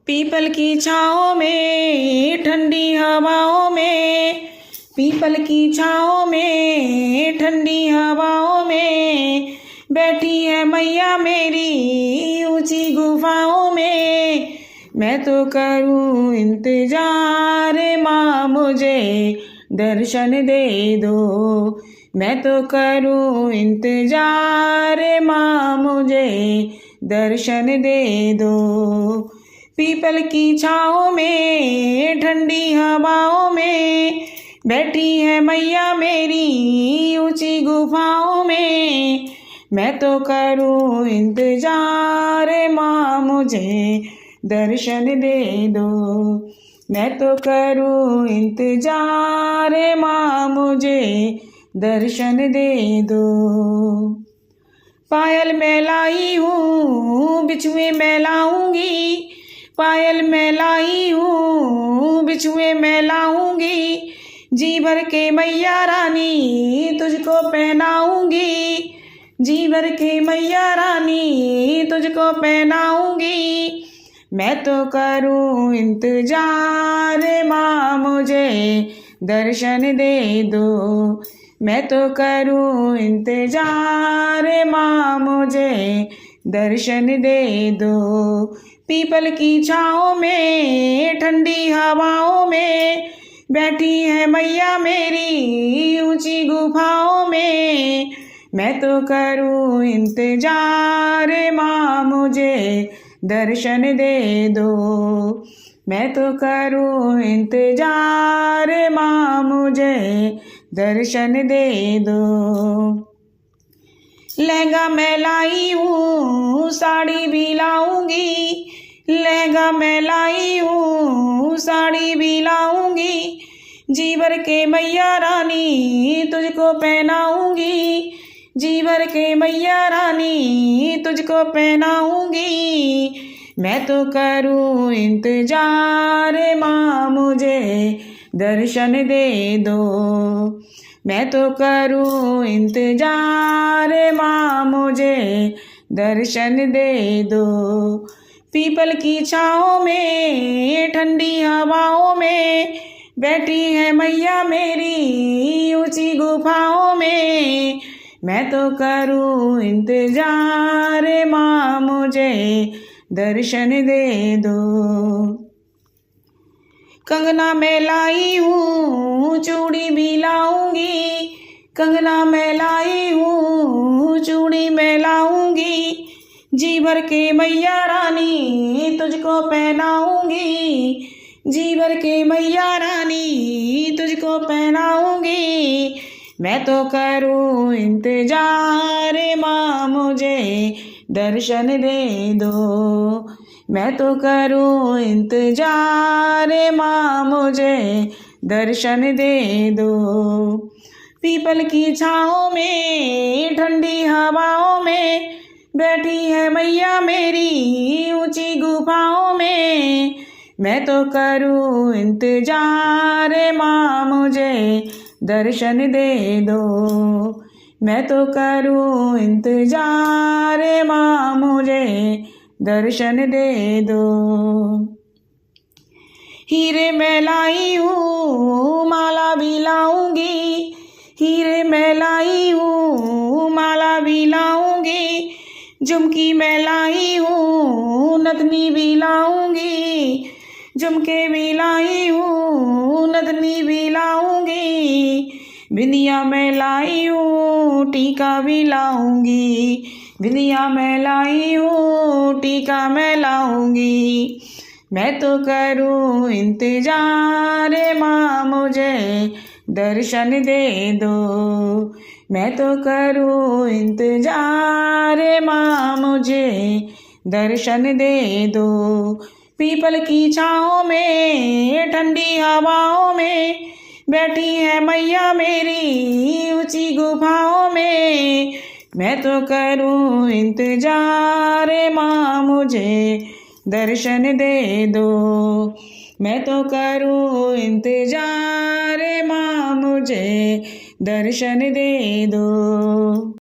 People की छाँव में ठंडी हवाओं में, पीपल की छाँव में ठंडी हवाओं में बैठी है मैया मेरी ऊंची गुफाओं में। मैं तो करूं इंतजार माँ मुझे दर्शन दे दो, मैं तो करूं इंतजार माँ मुझे दर्शन दे दो। पीपल की छाँव में ठंडी हवाओं में बैठी है मैया मेरी ऊंची गुफाओं में। मैं तो करूं इंतजार माँ मुझे दर्शन दे दो, मैं तो करूं इंतजार माँ मुझे दर्शन दे दो। पायल मैं लाई हूँ बिछुए मैं लाऊंगी, पायल मैं लाई हूँ बिछुए मैं लाऊंगी, जी भर के मैया रानी तुझको पहनाऊंगी, जी भर के मैया रानी तुझको पहनाऊंगी। मैं तो करूं इंतजार माँ मुझे दर्शन दे दो, मैं तो करूं इंतजार माँ मुझे दर्शन दे दो। पीपल की छाँव में ठंडी हवाओं में बैठी है मैया मेरी ऊंची गुफाओं में। मैं तो करूं इंतजार माँ मुझे दर्शन दे दो, मैं तो करूं इंतजार माँ मुझे दर्शन दे दो। लहंगा मैं लाई हूँ साड़ी भी लाऊंगी, लहंगा मैं लाई हूँ साड़ी भी लाऊंगी, जी भर के मैया रानी तुझको पहनाऊंगी, जी भर के मैया रानी तुझको पहनाऊंगी। मैं तो करूं इंतजार माँ मुझे दर्शन दे दो, मैं तो करूं इंतजार माँ मुझे दर्शन दे दो। पीपल की छाँव में ठंडी हवाओं में बैठी है मैया मेरी ऊंची गुफाओं में। मैं तो करूं इंतजार माँ मुझे दर्शन दे दो। कंगना मैं लाई हूँ चूड़ी भी लाऊंगी, कंगना मैं लाई हूँ चूड़ी मैं लाऊंगी, जी भर के मैया रानी तुझको पहनाऊंगी, जी भर के मैया रानी तुझको पहनाऊंगी। मैं तो करूं इंतजार माँ मुझे दर्शन दे दो, मैं तो करूं इंतजार माँ मुझे दर्शन दे दो। पीपल की छाँव में ठंडी हवाओं में बैठी है मैया मेरी ऊंची गुफाओं में। मैं तो करूं इंतजार माँ मुझे दर्शन दे दो, मैं तो करूं इंतजार माँ मुझे दर्शन दे दो। हीरे मैं लाई हूँ माला भी लाऊंगी, हीरे मैं लाई हूँ माला भी लाऊंगी, झुमकी मैं लाई हूँ नथनी भी लाऊंगी, झुमके भी लाई हूँ नथनी भी लाऊंगी, बिंदिया मैं लाई हूँ टीका भी लाऊंगी, बिंदिया मैं लाई हूँ टीका मैं लाऊंगी। मैं तो करूं इंतजार माँ मुझे दर्शन दे दो, मैं तो करूं इंतजार माँ मुझे दर्शन दे दो। पीपल की छाँव में ठंडी हवाओं में बैठी है मैया मेरी ऊंची गुफाओं में। मैं तो करूं इंतजार माँ मुझे दर्शन दे दो, मैं तो करूं इंतजार माँ मुझे दर्शन दे दो।